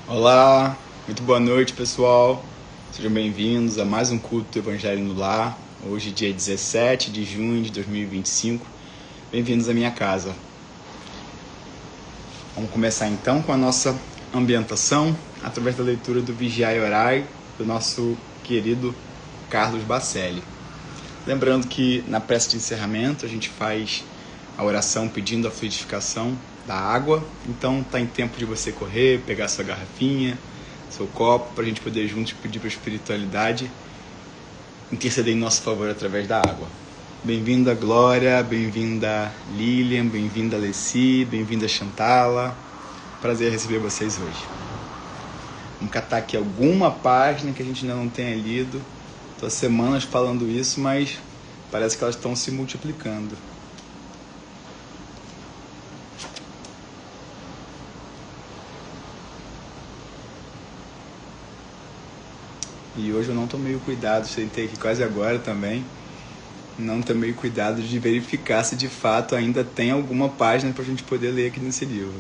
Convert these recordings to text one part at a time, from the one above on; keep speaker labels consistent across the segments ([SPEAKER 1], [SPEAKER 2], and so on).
[SPEAKER 1] Olá, muito boa noite, pessoal. Sejam bem-vindos a mais um culto do Evangelho no Lar. Hoje, dia 17 de junho de 2025. Bem-vindos à minha casa. Vamos começar então com a nossa ambientação através da leitura do Vigiai e Orai do nosso querido Carlos Bacelli. Lembrando que na prece de encerramento a gente faz a oração pedindo a fluidificação da água, então está em tempo de você correr, pegar sua garrafinha, seu copo, para a gente poder juntos pedir para a espiritualidade interceder em nosso favor através da água. Bem-vinda Glória, bem-vinda Lilian, bem-vinda Alessi, bem-vinda Chantala, prazer receber vocês hoje. Vamos catar aqui alguma página que a gente ainda não tenha lido, estou há semanas falando isso, mas parece que elas estão se multiplicando. E hoje eu não tomei o cuidado, sentei aqui quase agora também, não tomei o cuidado de verificar se de fato ainda tem alguma página para a gente poder ler aqui nesse livro.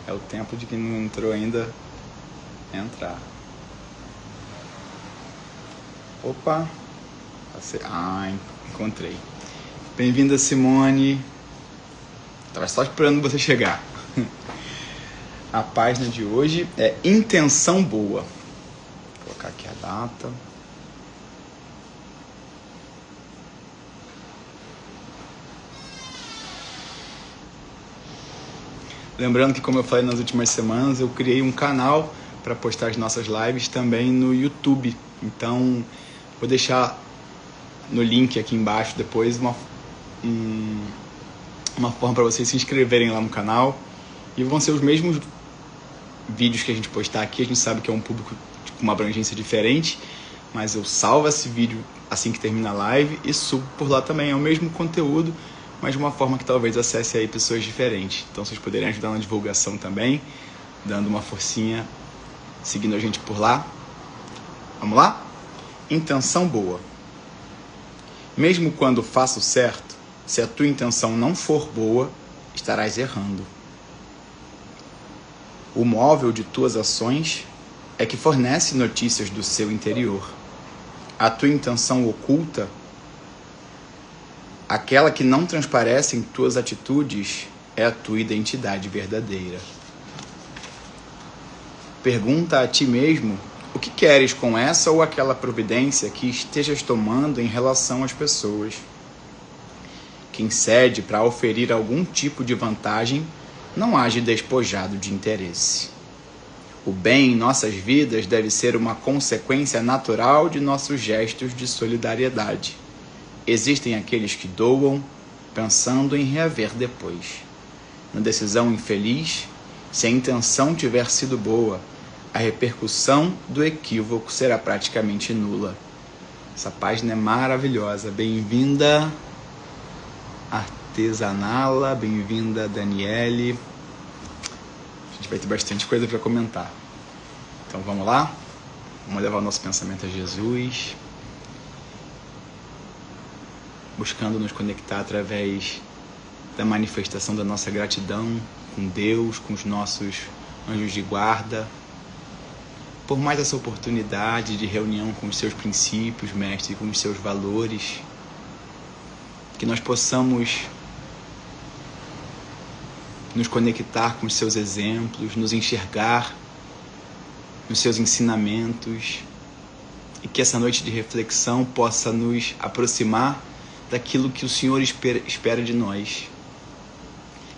[SPEAKER 1] É o tempo de quem não entrou ainda entrar. Opa! Encontrei. Bem-vinda, Simone. Estava só esperando você chegar. A página de hoje é Intenção Boa. Vou colocar aqui a data. Lembrando que, como eu falei nas últimas semanas, eu criei um canal para postar as nossas lives também no YouTube. Então, vou deixar no link aqui embaixo depois uma forma para vocês se inscreverem lá no canal. E vão ser os mesmos vídeos que a gente postar aqui. A gente sabe que é um público com uma abrangência diferente, mas eu salvo esse vídeo assim que termina a live e subo por lá também. É o mesmo conteúdo, mas de uma forma que talvez acesse aí pessoas diferentes. Então, vocês poderem ajudar na divulgação também, dando uma forcinha, seguindo a gente por lá. Vamos lá? Intenção boa. Mesmo quando faço certo, se a tua intenção não for boa, estarás errando. O móvel de tuas ações é que fornece notícias do seu interior. A tua intenção oculta, aquela que não transparece em tuas atitudes, é a tua identidade verdadeira. Pergunta a ti mesmo o que queres com essa ou aquela providência que estejas tomando em relação às pessoas. Quem cede para oferir algum tipo de vantagem não age despojado de interesse. O bem em nossas vidas deve ser uma consequência natural de nossos gestos de solidariedade. Existem aqueles que doam, pensando em reaver depois. Na decisão infeliz, se a intenção tiver sido boa, a repercussão do equívoco será praticamente nula. Essa página é maravilhosa. Bem-vinda, Artesanala, bem-vinda, Daniele. A gente vai ter bastante coisa para comentar. Então vamos lá? Vamos levar o nosso pensamento a Jesus, buscando nos conectar através da manifestação da nossa gratidão com Deus, com os nossos anjos de guarda, por mais essa oportunidade de reunião com os seus princípios, mestre, com os seus valores, que nós possamos nos conectar com os seus exemplos, nos enxergar nos seus ensinamentos, e que essa noite de reflexão possa nos aproximar daquilo que o Senhor espera de nós.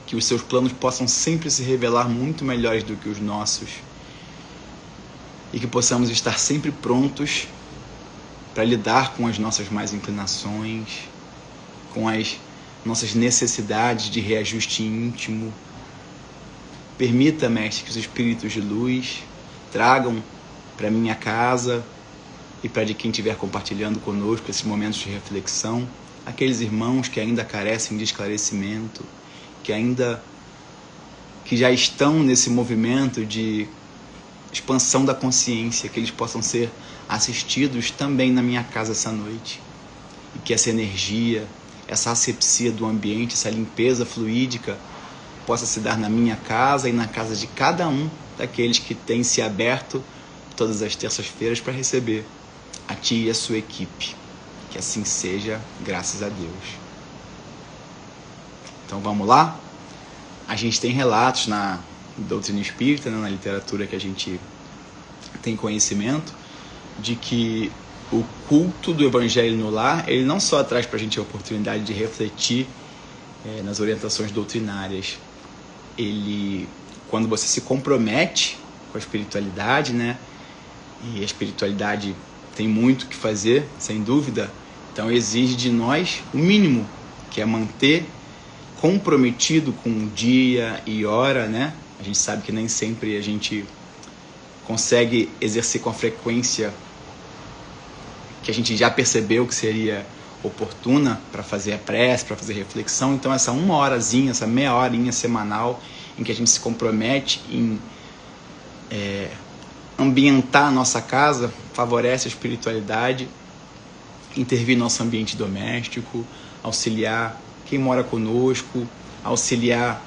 [SPEAKER 1] Que os seus planos possam sempre se revelar muito melhores do que os nossos, e que possamos estar sempre prontos para lidar com as nossas más inclinações, com as nossas necessidades de reajuste íntimo. Permita, Mestre, que os espíritos de luz tragam para minha casa e para de quem estiver compartilhando conosco esses momentos de reflexão, aqueles irmãos que ainda carecem de esclarecimento, que já estão nesse movimento de expansão da consciência, que eles possam ser assistidos também na minha casa essa noite, e que essa energia, essa asepsia do ambiente, essa limpeza fluídica possa se dar na minha casa e na casa de cada um daqueles que têm se aberto todas as terças-feiras para receber a Ti e a sua equipe. Que assim seja, graças a Deus. Então vamos lá? A gente tem relatos na doutrina espírita, na literatura que a gente tem conhecimento, de que o culto do Evangelho no lar, ele não só traz para a gente a oportunidade de refletir nas orientações doutrinárias. Ele, quando você se compromete com a espiritualidade, né? E a espiritualidade tem muito o que fazer, sem dúvida, então exige de nós o mínimo, que é manter comprometido com dia e hora, né? A gente sabe que nem sempre a gente consegue exercer com a frequência que a gente já percebeu que seria oportuna para fazer a prece, para fazer reflexão. Então essa uma horazinha, essa meia horinha semanal em que a gente se compromete em ambientar a nossa casa, favorece a espiritualidade, intervir no nosso ambiente doméstico, auxiliar quem mora conosco, auxiliar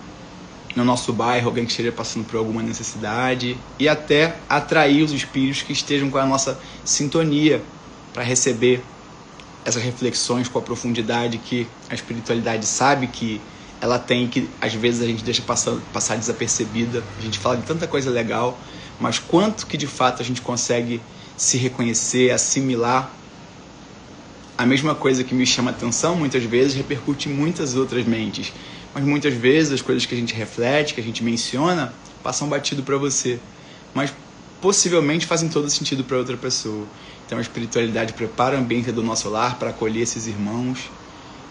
[SPEAKER 1] no nosso bairro alguém que esteja passando por alguma necessidade e até atrair os espíritos que estejam com a nossa sintonia para receber essas reflexões com a profundidade que a espiritualidade sabe que ela tem, que às vezes a gente deixa passar desapercebida. A gente fala de tanta coisa legal, mas quanto que de fato a gente consegue se reconhecer, assimilar. A mesma coisa que me chama atenção muitas vezes repercute em muitas outras mentes, mas muitas vezes as coisas que a gente reflete, que a gente menciona, passam batido para você, mas possivelmente fazem todo sentido para outra pessoa. Então a espiritualidade prepara o ambiente do nosso lar para acolher esses irmãos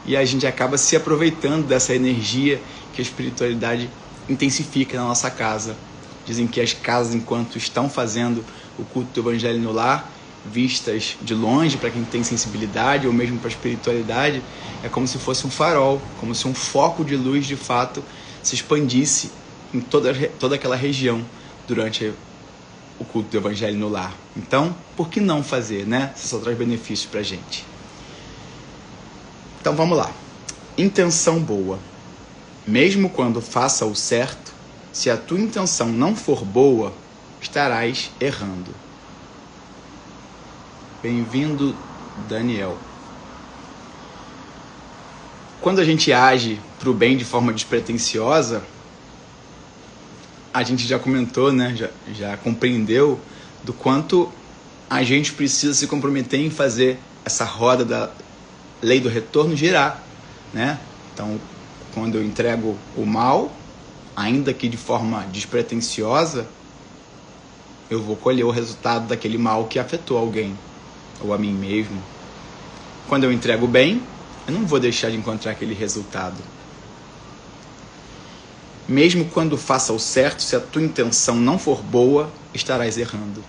[SPEAKER 1] e a gente acaba se aproveitando dessa energia que a espiritualidade intensifica na nossa casa. Dizem que as casas, enquanto estão fazendo o culto do Evangelho no lar, vistas de longe para quem tem sensibilidade ou mesmo para a espiritualidade, é como se fosse um farol, como se um foco de luz de fato se expandisse em toda aquela região durante o culto do Evangelho no lar. Então, por que não fazer, né? Se só traz benefícios para a gente. Então vamos lá. Intenção boa. Mesmo quando faça o certo, se a tua intenção não for boa, estarás errando. Bem-vindo, Daniel. Quando a gente age para o bem de forma despretensiosa, a gente já comentou, né? Já compreendeu do quanto a gente precisa se comprometer em fazer essa roda da lei do retorno girar, né? Então, quando eu entrego o mal, ainda que de forma despretensiosa, eu vou colher o resultado daquele mal que afetou alguém, ou a mim mesmo. Quando eu entrego o bem, eu não vou deixar de encontrar aquele resultado. Mesmo quando faça o certo, se a tua intenção não for boa, estarás errando.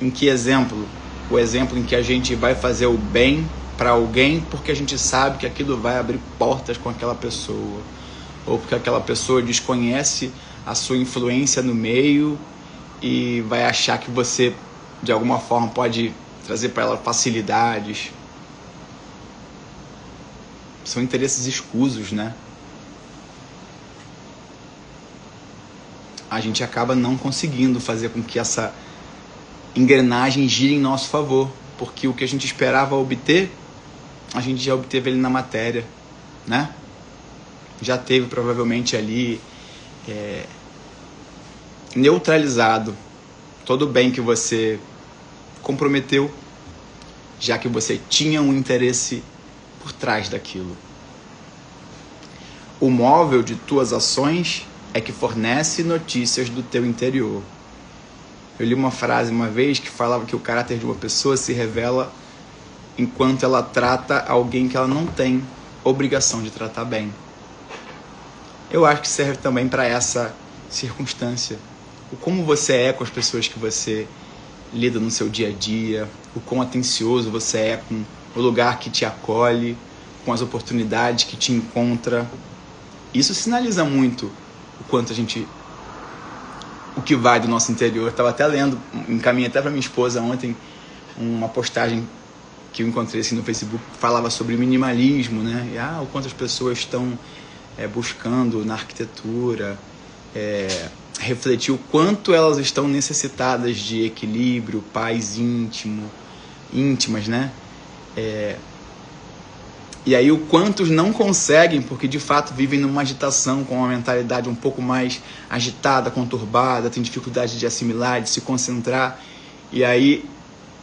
[SPEAKER 1] Em que exemplo? O exemplo em que a gente vai fazer o bem para alguém porque a gente sabe que aquilo vai abrir portas com aquela pessoa, ou porque aquela pessoa desconhece a sua influência no meio e vai achar que você de alguma forma pode trazer para ela facilidades. São interesses escusos, né? A gente acaba não conseguindo fazer com que essa engrenagem gire em nosso favor, porque o que a gente esperava obter, a gente já obteve ele na matéria, né? Já teve provavelmente ali neutralizado todo o bem que você comprometeu, já que você tinha um interesse por trás daquilo. O móvel de tuas ações é que fornece notícias do teu interior. Eu li uma frase uma vez que falava que o caráter de uma pessoa se revela enquanto ela trata alguém que ela não tem obrigação de tratar bem. Eu acho que serve também para essa circunstância. O como você é com as pessoas que você lida no seu dia a dia, o quão atencioso você é com o lugar que te acolhe, com as oportunidades que te encontra. Isso sinaliza muito o quanto o que vai do nosso interior. Estava até lendo, encaminhei até para minha esposa ontem, uma postagem que eu encontrei assim no Facebook, que falava sobre minimalismo, né? E o quanto as pessoas estão buscando na arquitetura, refletir o quanto elas estão necessitadas de equilíbrio, paz íntimas, né? E aí o quantos não conseguem, porque de fato vivem numa agitação, com uma mentalidade um pouco mais agitada, conturbada, tem dificuldade de assimilar, de se concentrar. E aí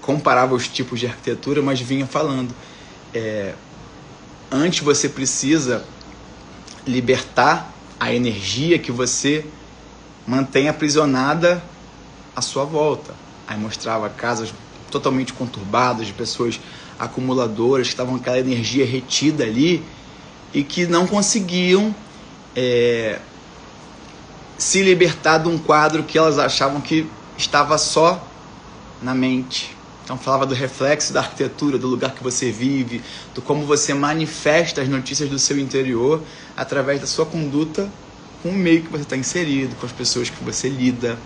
[SPEAKER 1] comparava os tipos de arquitetura, mas vinha falando, antes você precisa libertar a energia que você mantém aprisionada à sua volta. Aí mostrava casas totalmente conturbadas, de pessoas acumuladoras, que estavam com aquela energia retida ali e que não conseguiam se libertar de um quadro que elas achavam que estava só na mente. Então falava do reflexo da arquitetura, do lugar que você vive, do como você manifesta as notícias do seu interior através da sua conduta com o meio que você está inserido, com as pessoas que você lida.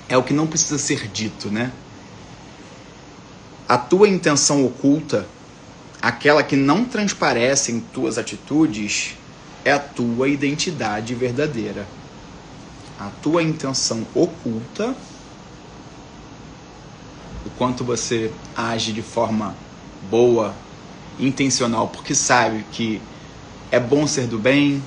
[SPEAKER 1] É o que não precisa ser dito, né? A tua intenção oculta, aquela que não transparece em tuas atitudes, é a tua identidade verdadeira. A tua intenção oculta, o quanto você age de forma boa, intencional, porque sabe que é bom ser do bem,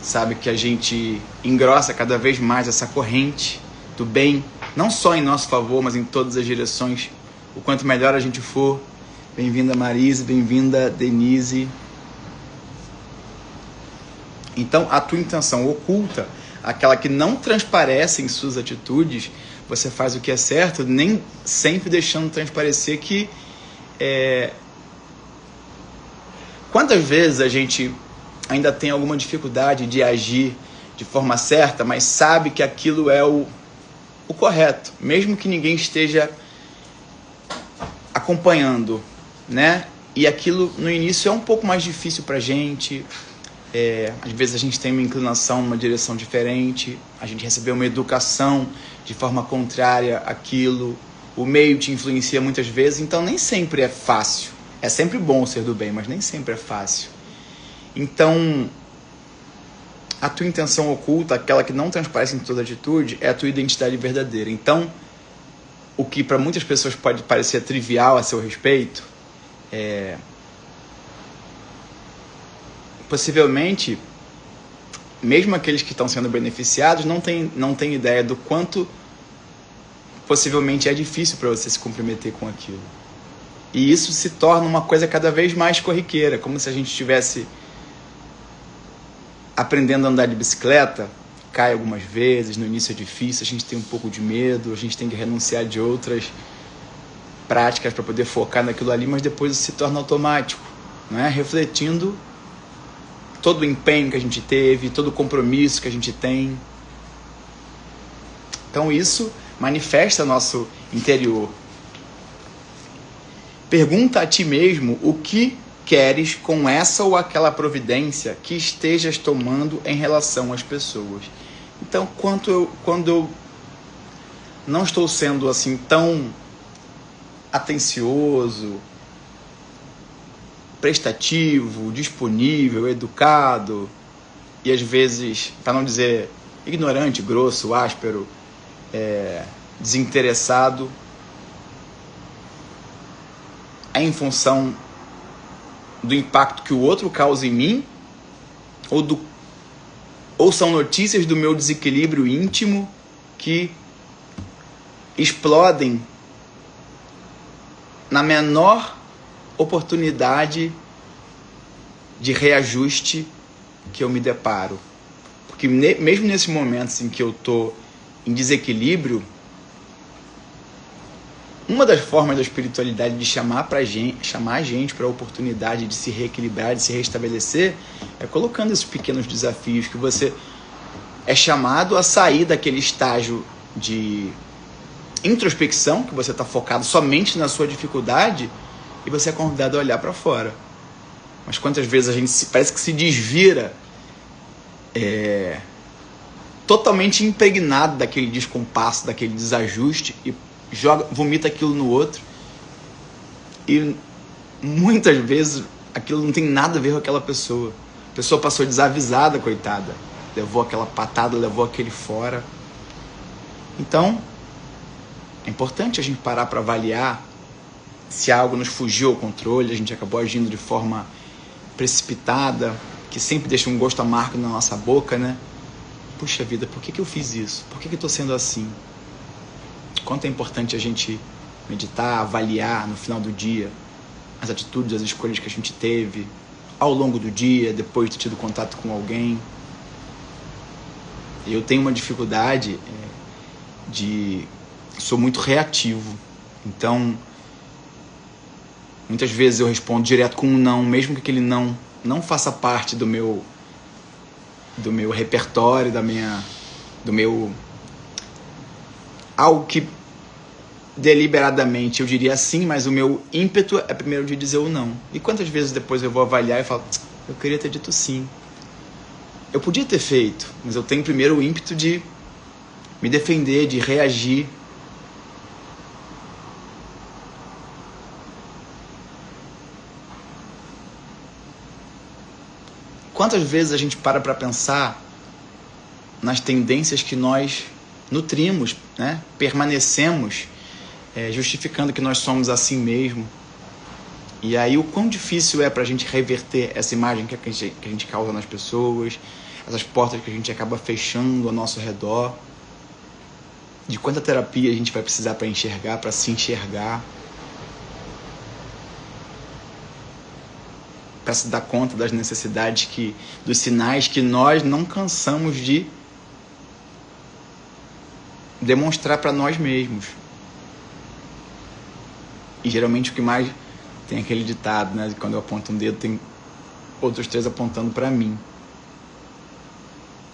[SPEAKER 1] sabe que a gente engrossa cada vez mais essa corrente do bem, não só em nosso favor, mas em todas as direções. O quanto melhor a gente for. Bem-vinda Marise, bem-vinda Denise. Então, a tua intenção oculta, aquela que não transparece em suas atitudes, você faz o que é certo, nem sempre deixando transparecer que... Quantas vezes a gente ainda tem alguma dificuldade de agir de forma certa, mas sabe que aquilo é o correto, mesmo que ninguém esteja acompanhando, né? E aquilo no início é um pouco mais difícil pra gente. Às vezes a gente tem uma inclinação numa direção diferente, a gente recebeu uma educação de forma contrária àquilo, o meio te influencia muitas vezes, então nem sempre é fácil. É sempre bom ser do bem, mas nem sempre é fácil. Então, a tua intenção oculta, aquela que não transparece em toda atitude, é a tua identidade verdadeira. Então, o que para muitas pessoas pode parecer trivial a seu respeito, possivelmente, mesmo aqueles que estão sendo beneficiados não têm ideia do quanto possivelmente é difícil para você se comprometer com aquilo. E isso se torna uma coisa cada vez mais corriqueira, como se a gente estivesse aprendendo a andar de bicicleta, cai algumas vezes, no início é difícil, a gente tem um pouco de medo, a gente tem que renunciar de outras práticas para poder focar naquilo ali, mas depois isso se torna automático, não é? Refletindo todo o empenho que a gente teve, todo o compromisso que a gente tem. Então isso manifesta nosso interior. Pergunta a ti mesmo o que queres com essa ou aquela providência que estejas tomando em relação às pessoas. Então, quando eu não estou sendo assim tão atencioso, prestativo, disponível, educado e às vezes, para não dizer ignorante, grosso, áspero, desinteressado, é em função do impacto que o outro causa em mim ou são notícias do meu desequilíbrio íntimo que explodem na menor oportunidade de reajuste que eu me deparo. Porque mesmo nesses momentos em que eu estou em desequilíbrio, uma das formas da espiritualidade de chamar a gente para a oportunidade de se reequilibrar, de se restabelecer, é colocando esses pequenos desafios que você é chamado a sair daquele estágio de introspecção, que você está focado somente na sua dificuldade, e você é convidado a olhar para fora. Mas quantas vezes a gente parece que se desvira totalmente impregnado daquele descompasso, daquele desajuste e vomita aquilo no outro, e muitas vezes aquilo não tem nada a ver com aquela pessoa, pessoa passou desavisada, coitada. Levou aquela patada, levou aquele fora. Então, é importante a gente parar para avaliar se algo nos fugiu ao controle, a gente acabou agindo de forma precipitada, que sempre deixa um gosto amargo na nossa boca, né? Puxa vida, por que eu fiz isso? Por que eu estou sendo assim? Quanto é importante a gente meditar, avaliar no final do dia as atitudes, as escolhas que a gente teve ao longo do dia, depois de ter tido contato com alguém. Eu tenho uma dificuldade sou muito reativo. Então, muitas vezes eu respondo direto com um não, mesmo que aquele não faça parte do meu repertório, algo que deliberadamente eu diria sim, mas o meu ímpeto é primeiro de dizer o não. E quantas vezes depois eu vou avaliar e falo, eu queria ter dito sim. Eu podia ter feito, mas eu tenho primeiro o ímpeto de me defender, de reagir. Quantas vezes a gente para pensar nas tendências que nós nutrimos, né? Permanecemos justificando que nós somos assim mesmo. E aí o quão difícil é para a gente reverter essa imagem que a gente causa nas pessoas, essas portas que a gente acaba fechando ao nosso redor. De quanta terapia a gente vai precisar para enxergar, para se enxergar, para se dar conta das necessidades, dos sinais que nós não cansamos de demonstrar para nós mesmos. E geralmente o que mais tem aquele ditado, né? Quando eu aponto um dedo, tem outros 3 apontando para mim.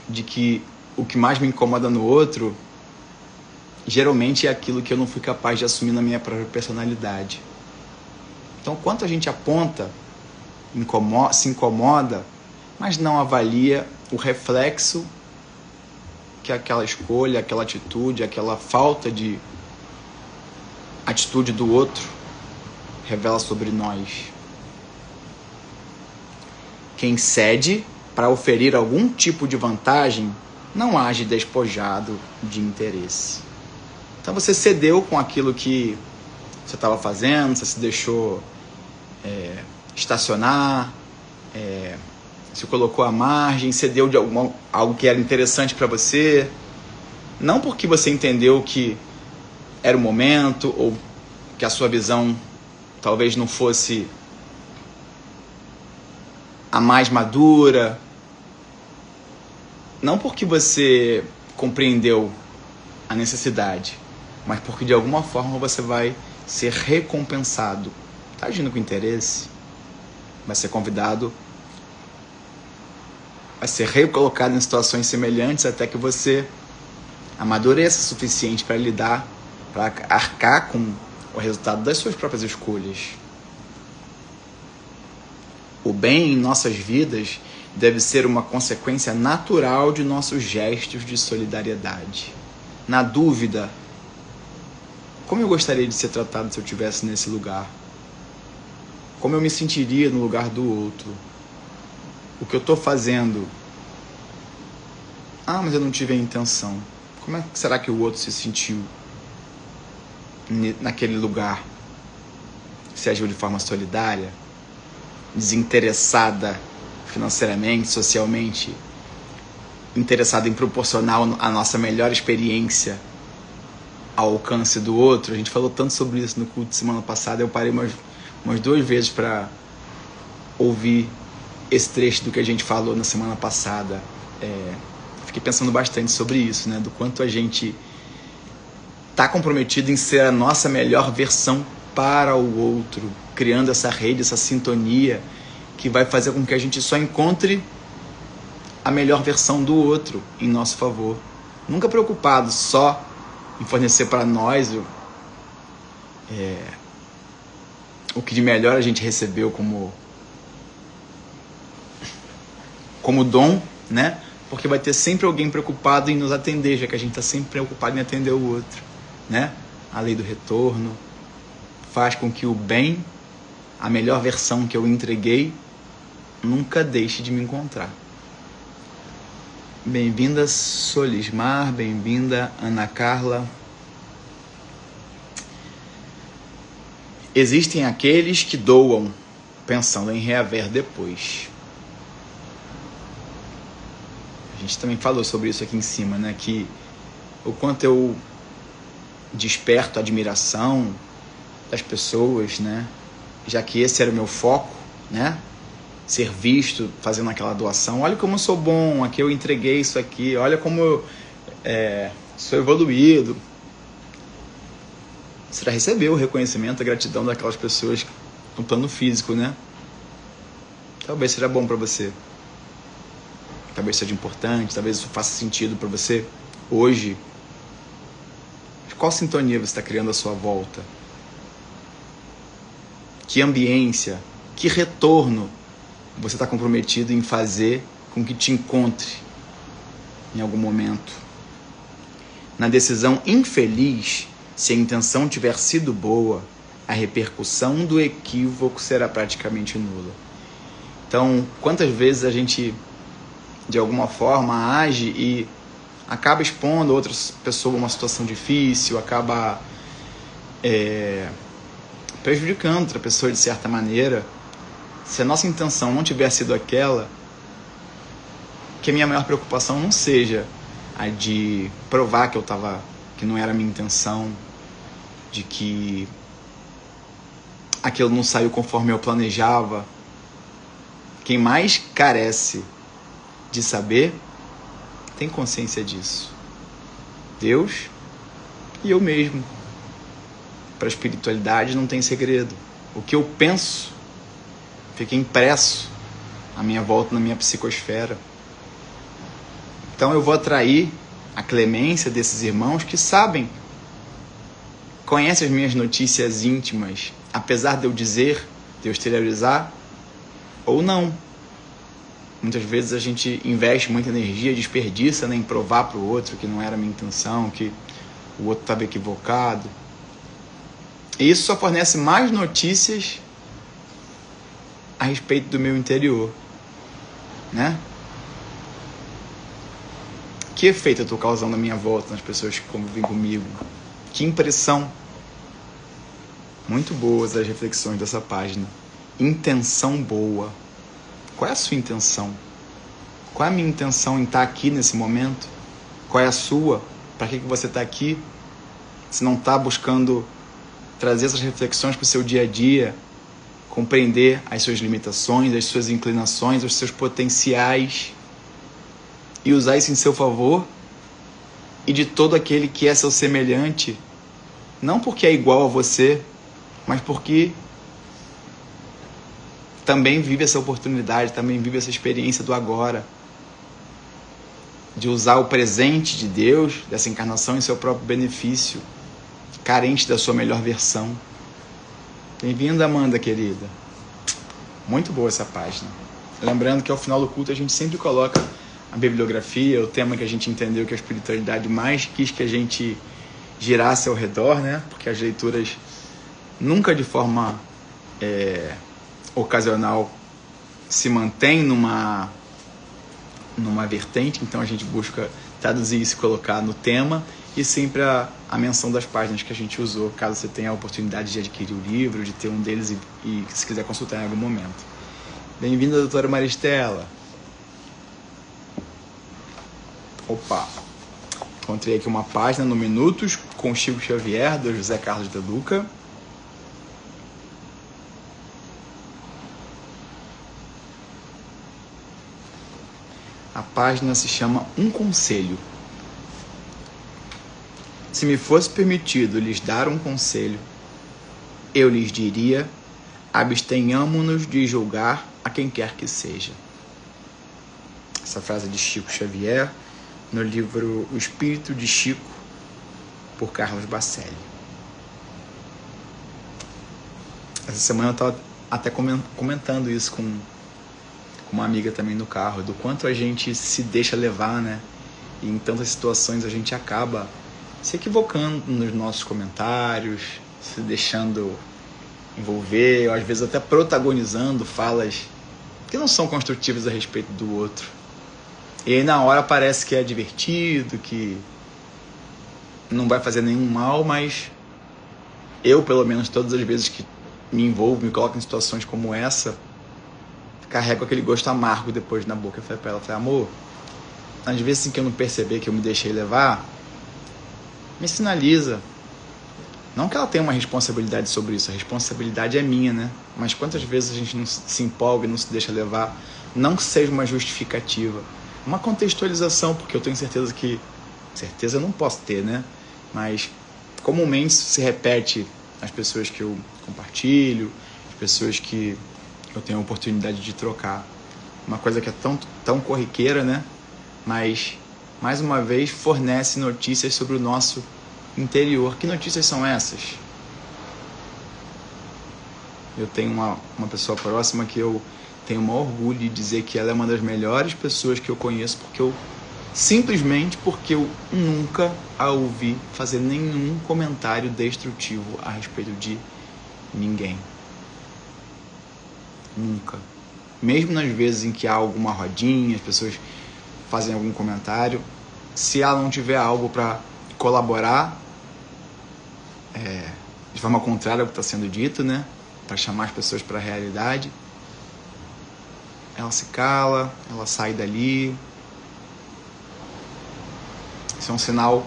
[SPEAKER 1] De que o que mais me incomoda no outro, geralmente é aquilo que eu não fui capaz de assumir na minha própria personalidade. Então, quanto a gente aponta, se incomoda, mas não avalia o reflexo que aquela escolha, aquela atitude, aquela falta de atitude do outro revela sobre nós. Quem cede para oferir algum tipo de vantagem não age despojado de interesse. Então você cedeu com aquilo que você estava fazendo, você se deixou estacionar, se colocou à margem, cedeu de algo que era interessante para você, não porque você entendeu que era o momento ou que a sua visão talvez não fosse a mais madura, não porque você compreendeu a necessidade, mas porque de alguma forma você vai ser recompensado. Está agindo com interesse? Vai ser convidado, vai ser recolocado em situações semelhantes até que você amadureça o suficiente para lidar, para arcar com o resultado das suas próprias escolhas. O bem em nossas vidas deve ser uma consequência natural de nossos gestos de solidariedade. Na dúvida, como eu gostaria de ser tratado se eu estivesse nesse lugar? Como eu me sentiria no lugar do outro? O que eu estou fazendo? Mas eu não tive a intenção. Como é que será que o outro se sentiu naquele lugar? Se agiu de forma solidária? Desinteressada financeiramente, socialmente? Interessada em proporcionar a nossa melhor experiência ao alcance do outro? A gente falou tanto sobre isso no culto de semana passada. Eu parei umas 2 vezes para ouvir esse trecho do que a gente falou na semana passada. Fiquei pensando bastante sobre isso, né? Do quanto a gente está comprometido em ser a nossa melhor versão para o outro, criando essa rede, essa sintonia que vai fazer com que a gente só encontre a melhor versão do outro em nosso favor. Nunca preocupado só em fornecer para nós o que de melhor a gente recebeu como dom, né? Porque vai ter sempre alguém preocupado em nos atender, já que a gente está sempre preocupado em atender o outro, né? A lei do retorno faz com que o bem, a melhor versão que eu entreguei, nunca deixe de me encontrar. Bem-vinda Solismar, bem-vinda Ana Carla. Existem aqueles que doam pensando em reaver depois. A gente também falou sobre isso aqui em cima, né? Que o quanto eu desperto a admiração das pessoas, né? Já que esse era o meu foco, né? Ser visto fazendo aquela doação. Olha como eu sou bom, aqui eu entreguei isso aqui. Olha como eu sou evoluído. Você já recebeu o reconhecimento, a gratidão daquelas pessoas no plano físico, né? Talvez seja bom para você. Talvez seja importante, talvez isso faça sentido para você hoje. Qual sintonia você está criando à sua volta? Que ambiência, que retorno você está comprometido em fazer com que te encontre em algum momento? Na decisão infeliz, se a intenção tiver sido boa, a repercussão do equívoco será praticamente nula. Então, quantas vezes a gente, de alguma forma, age e acaba expondo outras pessoas a uma situação difícil, acaba prejudicando outra pessoa de certa maneira. Se a nossa intenção não tiver sido aquela, que a minha maior preocupação não seja a de provar que não era a minha intenção, de que aquilo não saiu conforme eu planejava. Quem mais carece de saber tem consciência disso. Deus e eu mesmo. Para a espiritualidade não tem segredo. O que eu penso fica impresso à minha volta, na minha psicosfera. Então eu vou atrair a clemência desses irmãos que sabem, conhecem as minhas notícias íntimas, apesar de eu dizer, de eu exteriorizar, ou não. Muitas vezes a gente investe muita energia, desperdiça, né, em provar para o outro que não era a minha intenção, que o outro estava equivocado. E isso só fornece mais notícias a respeito do meu interior, né? Que efeito eu estou causando à minha volta nas pessoas que convivem comigo? Que impressão? Muito boas as reflexões dessa página. Intenção boa. Qual é a sua intenção? Qual é a minha intenção em estar aqui nesse momento? Qual é a sua? Para que você está aqui? Se não está buscando trazer essas reflexões para o seu dia a dia, compreender as suas limitações, as suas inclinações, os seus potenciais e usar isso em seu favor e de todo aquele que é seu semelhante, não porque é igual a você, mas porque também vive essa oportunidade, também vive essa experiência do agora, de usar o presente de Deus, dessa encarnação, em seu próprio benefício, carente da sua melhor versão. Bem-vinda, Amanda, querida. Muito boa essa página. Lembrando que ao final do culto a gente sempre coloca a bibliografia, o tema que a gente entendeu que a espiritualidade mais quis que a gente girasse ao redor, né? Porque as leituras nunca de forma ocasional se mantêm numa vertente, então a gente busca traduzir isso e colocar no tema, e sempre a menção das páginas que a gente usou, caso você tenha a oportunidade de adquirir o livro, de ter um deles e se quiser consultar em algum momento. Bem-vinda, doutora Maristela. Opa! Encontrei aqui uma página no Minutos com Chico Xavier, do José Carlos de Luca. A página se chama Um Conselho. Se me fosse permitido lhes dar um conselho, eu lhes diria: abstenhamo-nos de julgar a quem quer que seja. Essa frase é de Chico Xavier, no livro O Espírito de Chico, por Carlos Bacelli. Essa semana eu estava até comentando isso com uma amiga também no carro, do quanto a gente se deixa levar, né? E em tantas situações a gente acaba se equivocando nos nossos comentários, se deixando envolver, ou às vezes até protagonizando falas que não são construtivas a respeito do outro. E aí na hora parece que é divertido, que não vai fazer nenhum mal, mas eu, pelo menos, todas as vezes que me envolvo, me coloco em situações como essa, carrego aquele gosto amargo depois na boca. Eu falei pra ela, amor, às vezes assim que eu não perceber que eu me deixei levar, me sinaliza. Não que ela tenha uma responsabilidade sobre isso, a responsabilidade é minha, né? Mas quantas vezes a gente não se empolga e não se deixa levar? Não que seja uma justificativa, uma contextualização, porque eu tenho certeza que... Certeza eu não posso ter, né? Mas comumente se repete as pessoas que eu compartilho, as pessoas que eu tenho a oportunidade de trocar. Uma coisa que é tão corriqueira, né? Mas, mais uma vez, fornece notícias sobre o nosso interior. Que notícias são essas? Eu tenho uma pessoa próxima que eu tenho o maior orgulho de dizer que ela é uma das melhores pessoas que eu conheço, simplesmente porque eu nunca a ouvi fazer nenhum comentário destrutivo a respeito de ninguém. Nunca. Mesmo nas vezes em que há alguma rodinha, as pessoas fazem algum comentário, se ela não tiver algo para colaborar de forma contrária ao que está sendo dito, né, para chamar as pessoas para a realidade, ela se cala, ela sai dali. Isso é um sinal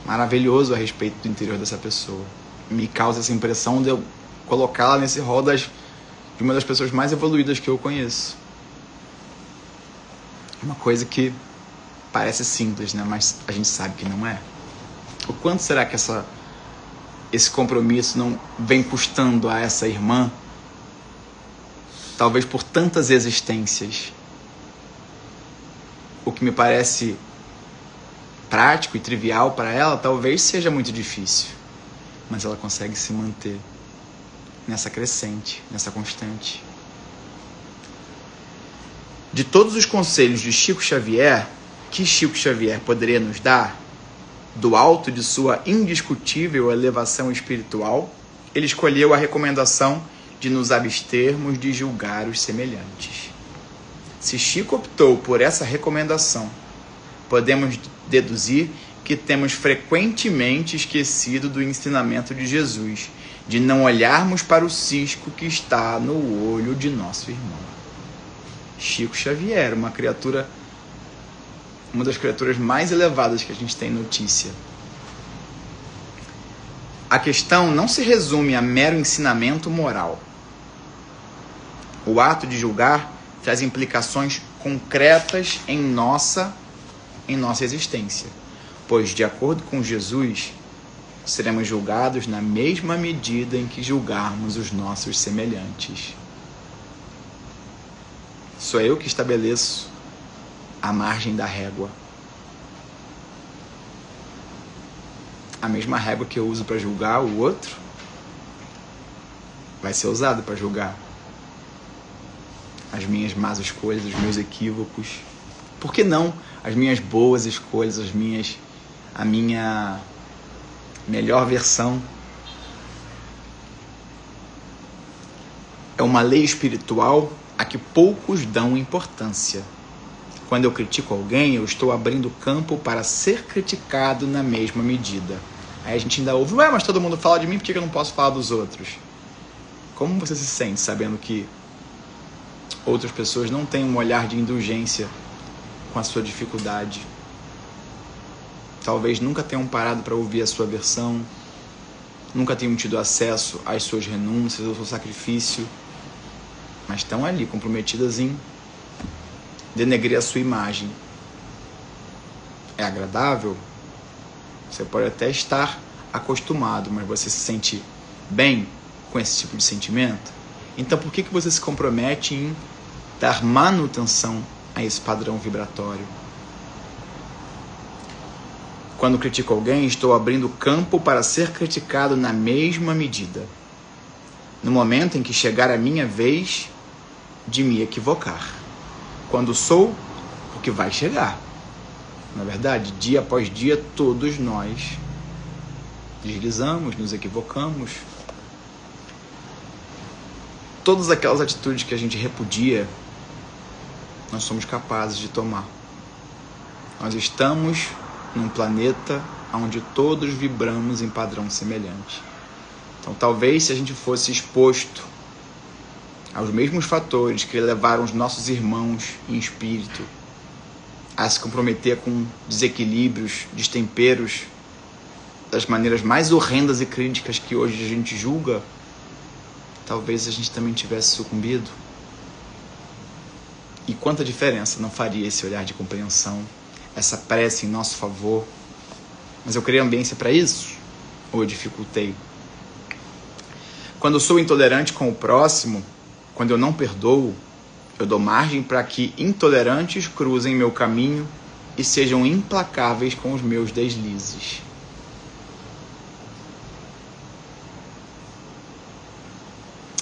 [SPEAKER 1] maravilhoso a respeito do interior dessa pessoa. Me causa essa impressão de eu colocá-la nesse rol de uma das pessoas mais evoluídas que eu conheço. Uma coisa que parece simples, né? Mas a gente sabe que não é. O quanto será que esse compromisso não vem custando a essa irmã, talvez por tantas existências? O que me parece prático e trivial para ela, talvez seja muito difícil, mas ela consegue se manter nessa crescente, nessa constante. De todos os conselhos de Chico Xavier, que Chico Xavier poderia nos dar, do alto de sua indiscutível elevação espiritual, ele escolheu a recomendação de nos abstermos de julgar os semelhantes. Se Chico optou por essa recomendação, podemos deduzir que temos frequentemente esquecido do ensinamento de Jesus, de não olharmos para o cisco que está no olho de nosso irmão. Chico Xavier, uma das criaturas mais elevadas que a gente tem notícia. A questão não se resume a mero ensinamento moral. O ato de julgar traz implicações concretas em nossa existência, pois, de acordo com Jesus, seremos julgados na mesma medida em que julgarmos os nossos semelhantes. Sou eu que estabeleço a margem da régua. A mesma régua que eu uso para julgar o outro vai ser usada para julgar as minhas más escolhas, os meus equívocos. Por que não as minhas boas escolhas, a minha melhor versão? É uma lei espiritual a que poucos dão importância. Quando eu critico alguém, eu estou abrindo campo para ser criticado na mesma medida. Aí a gente ainda ouve, mas todo mundo fala de mim, por que eu não posso falar dos outros? Como você se sente sabendo que outras pessoas não têm um olhar de indulgência com a sua dificuldade? Talvez nunca tenham parado para ouvir a sua versão, nunca tenham tido acesso às suas renúncias, ao seu sacrifício, mas estão ali comprometidas em denegrir a sua imagem. É agradável? Você pode até estar acostumado, mas você se sente bem com esse tipo de sentimento? Então por que você se compromete em dar manutenção a esse padrão vibratório? Quando critico alguém, estou abrindo campo para ser criticado na mesma medida. No momento em que chegar a minha vez de me equivocar. Quando sou, porque vai chegar. Na verdade, dia após dia, todos nós deslizamos, nos equivocamos. Todas aquelas atitudes que a gente repudia, nós somos capazes de tomar. Nós estamos num planeta onde todos vibramos em padrão semelhante. Então, talvez se a gente fosse exposto aos mesmos fatores que levaram os nossos irmãos em espírito a se comprometer com desequilíbrios, destemperos, das maneiras mais horrendas e críticas que hoje a gente julga, talvez a gente também tivesse sucumbido. E quanta diferença não faria esse olhar de compreensão, essa prece em nosso favor? Mas eu criei ambiência para isso? Ou eu dificultei? Quando eu sou intolerante com o próximo, quando eu não perdoo, eu dou margem para que intolerantes cruzem meu caminho e sejam implacáveis com os meus deslizes.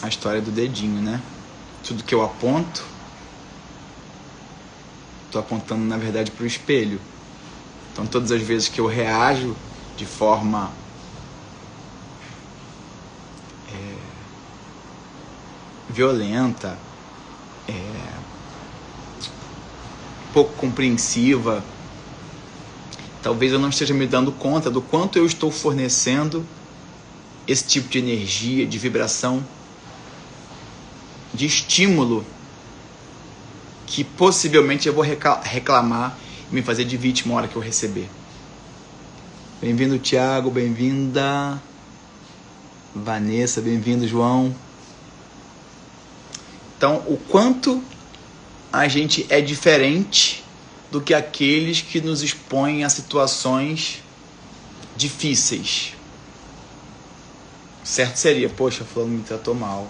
[SPEAKER 1] A história do dedinho, né? Tudo que eu aponto, estou apontando na verdade para o espelho. Então todas as vezes que eu reajo de forma violenta, pouco compreensiva, talvez eu não esteja me dando conta do quanto eu estou fornecendo esse tipo de energia, de vibração, de estímulo, que possivelmente eu vou reclamar e me fazer de vítima na hora que eu receber. Bem-vindo, Tiago, bem-vinda Vanessa, bem-vindo, João. Então, o quanto a gente é diferente do que aqueles que nos expõem a situações difíceis. Certo seria, poxa, fulano me tratou mal,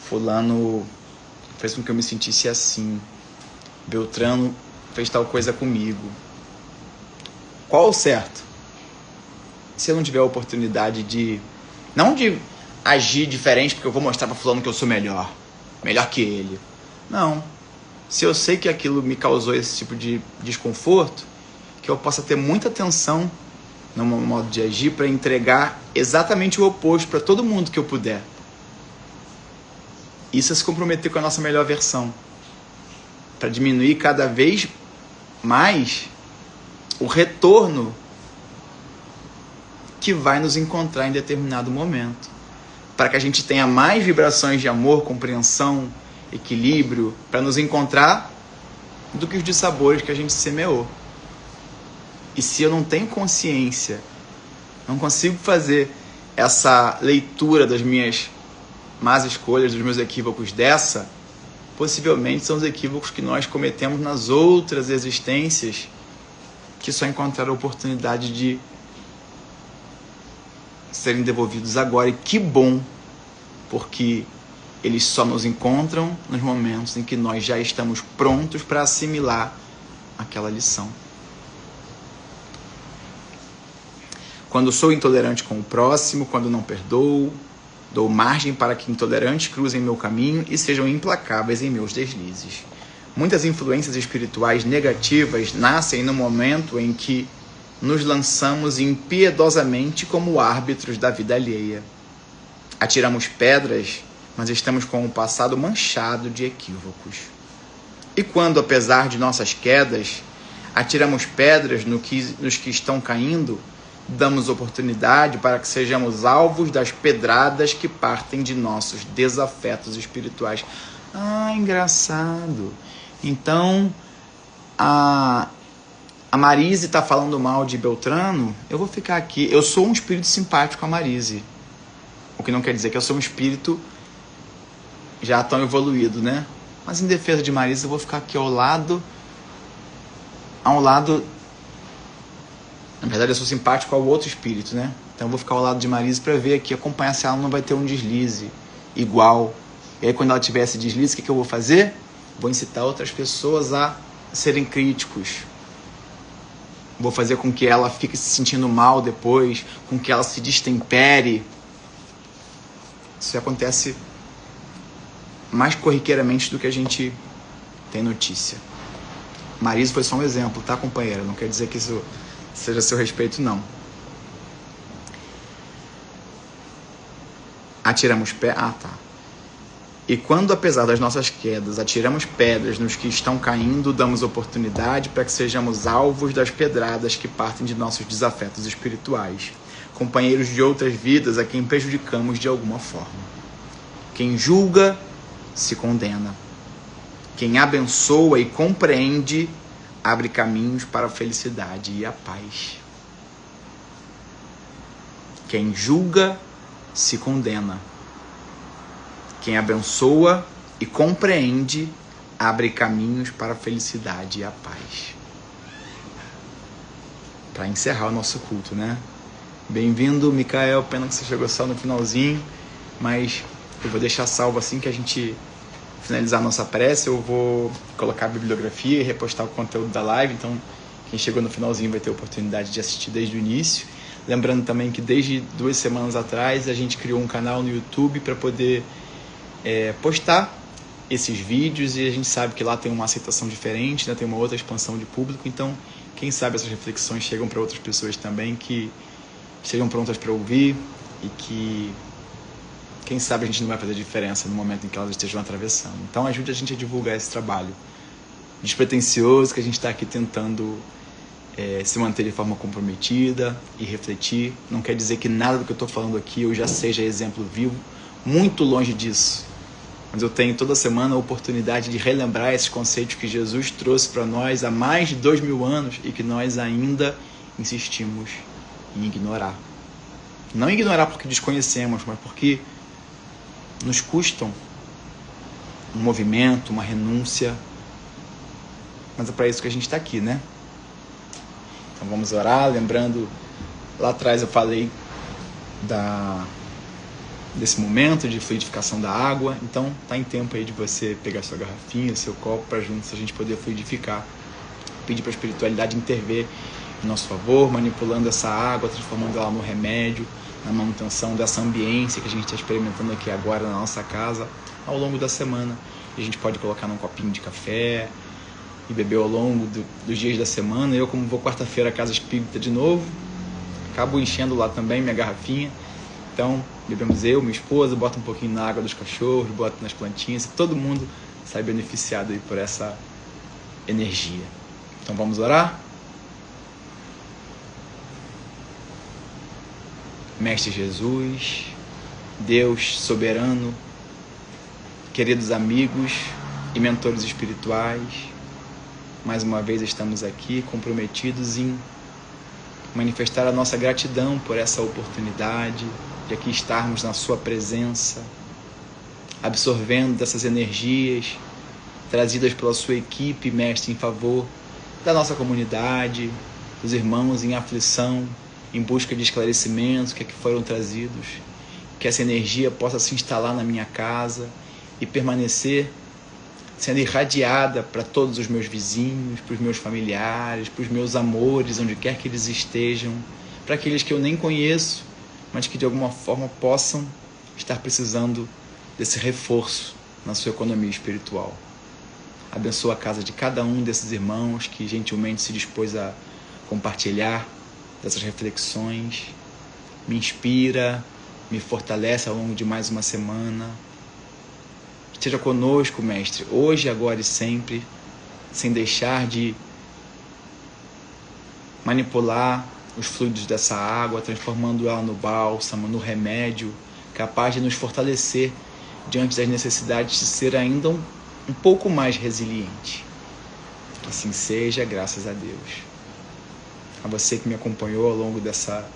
[SPEAKER 1] fulano fez com que eu me sentisse assim, Beltrano fez tal coisa comigo. Qual o certo? Se eu não tiver a oportunidade de, não de agir diferente porque eu vou mostrar para fulano que eu sou melhor que ele. Não. Se eu sei que aquilo me causou esse tipo de desconforto, que eu possa ter muita atenção no meu modo de agir para entregar exatamente o oposto para todo mundo que eu puder. Isso é se comprometer com a nossa melhor versão, para diminuir cada vez mais o retorno que vai nos encontrar em determinado momento, para que a gente tenha mais vibrações de amor, compreensão, equilíbrio, para nos encontrar do que os dissabores que a gente semeou. E se eu não tenho consciência, não consigo fazer essa leitura das minhas más escolhas, dos meus equívocos dessa, possivelmente são os equívocos que nós cometemos nas outras existências que só encontraram a oportunidade de serem devolvidos agora. E que bom, porque eles só nos encontram nos momentos em que nós já estamos prontos para assimilar aquela lição. Quando sou intolerante com o próximo, quando não perdoo, dou margem para que intolerantes cruzem meu caminho e sejam implacáveis em meus deslizes. Muitas influências espirituais negativas nascem no momento em que nos lançamos impiedosamente como árbitros da vida alheia. Atiramos pedras, mas estamos com o passado manchado de equívocos. E quando, apesar de nossas quedas, atiramos pedras nos que estão caindo, damos oportunidade para que sejamos alvos das pedradas que partem de nossos desafetos espirituais. Ah, engraçado. Então, a Marise está falando mal de Beltrano, eu vou ficar aqui. Eu sou um espírito simpático a Marise. O que não quer dizer que eu sou um espírito já tão evoluído, né? Mas em defesa de Marise, eu vou ficar aqui ao lado. Na verdade, eu sou simpático ao outro espírito, né? Então eu vou ficar ao lado de Marise para ver aqui, acompanhar se ela não vai ter um deslize igual. E aí, quando ela tiver esse deslize, o que eu vou fazer? Vou incitar outras pessoas a serem críticos. Vou fazer com que ela fique se sentindo mal depois, com que ela se destempere. Isso acontece mais corriqueiramente do que a gente tem notícia. Marise foi só um exemplo, tá, companheira? Não quer dizer que isso seja a seu respeito, não. Atiramos pé... Ah, tá. E quando, apesar das nossas quedas, atiramos pedras nos que estão caindo, damos oportunidade para que sejamos alvos das pedradas que partem de nossos desafetos espirituais, companheiros de outras vidas a quem prejudicamos de alguma forma. Quem julga, se condena. Quem abençoa e compreende, abre caminhos para a felicidade e a paz. Quem julga, se condena. Quem abençoa e compreende, abre caminhos para a felicidade e a paz. Para encerrar o nosso culto, né? Bem-vindo, Micael. Pena que você chegou só no finalzinho, mas eu vou deixar salvo assim que a gente finalizar a nossa prece. Eu vou colocar a bibliografia e repostar o conteúdo da live. Então, quem chegou no finalzinho vai ter a oportunidade de assistir desde o início. Lembrando também que desde 2 semanas atrás a gente criou um canal no YouTube para poder postar esses vídeos, e a gente sabe que lá tem uma aceitação diferente, né? Tem uma outra expansão de público, então quem sabe essas reflexões chegam para outras pessoas também que estejam prontas para ouvir, e que quem sabe a gente não vai fazer diferença no momento em que elas estejam atravessando. Então ajude a gente a divulgar esse trabalho despretensioso que a gente está aqui tentando se manter de forma comprometida e refletir. Não quer dizer que nada do que eu estou falando aqui eu já seja exemplo vivo, muito longe disso. Mas eu tenho toda semana a oportunidade de relembrar esses conceitos que Jesus trouxe para nós há mais de 2000 anos e que nós ainda insistimos em ignorar. Não ignorar porque desconhecemos, mas porque nos custam um movimento, uma renúncia. Mas é para isso que a gente está aqui, né? Então vamos orar, lembrando, lá atrás eu falei desse momento de fluidificação da água. Então tá em tempo aí de você pegar sua garrafinha, seu copo, para juntos a gente poder fluidificar, pedir para a espiritualidade intervir em nosso favor, manipulando essa água, transformando ela no remédio, na manutenção dessa ambiência que a gente está experimentando aqui agora na nossa casa ao longo da semana. E a gente pode colocar num copinho de café e beber ao longo dos dias da semana. Eu, como vou quarta-feira à Casa Espírita de novo, acabo enchendo lá também minha garrafinha. Então, bebemos eu, minha esposa, bota um pouquinho na água dos cachorros, bota nas plantinhas, e todo mundo sai beneficiado aí por essa energia. Então vamos orar? Mestre Jesus, Deus soberano, queridos amigos e mentores espirituais, mais uma vez estamos aqui comprometidos em manifestar a nossa gratidão por essa oportunidade de aqui estarmos na sua presença, absorvendo dessas energias trazidas pela sua equipe, mestre, em favor da nossa comunidade, dos irmãos em aflição, em busca de esclarecimentos que foram trazidos, que essa energia possa se instalar na minha casa e permanecer sendo irradiada para todos os meus vizinhos, para os meus familiares, para os meus amores, onde quer que eles estejam, para aqueles que eu nem conheço, mas que de alguma forma possam estar precisando desse reforço na sua economia espiritual. Abençoa a casa de cada um desses irmãos que gentilmente se dispôs a compartilhar dessas reflexões. Me inspira, me fortalece ao longo de mais uma semana. Esteja conosco, Mestre, hoje, agora e sempre, sem deixar de manipular os fluidos dessa água, transformando ela no bálsamo, no remédio, capaz de nos fortalecer diante das necessidades de ser ainda um pouco mais resiliente. Assim seja, graças a Deus. A você que me acompanhou ao longo dessa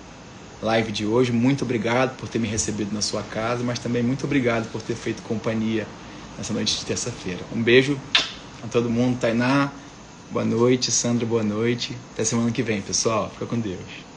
[SPEAKER 1] live de hoje, muito obrigado por ter me recebido na sua casa, mas também muito obrigado por ter feito companhia nessa noite de terça-feira. Um beijo a todo mundo. Tainá, boa noite. Sandra, boa noite. Até semana que vem, pessoal. Fica com Deus.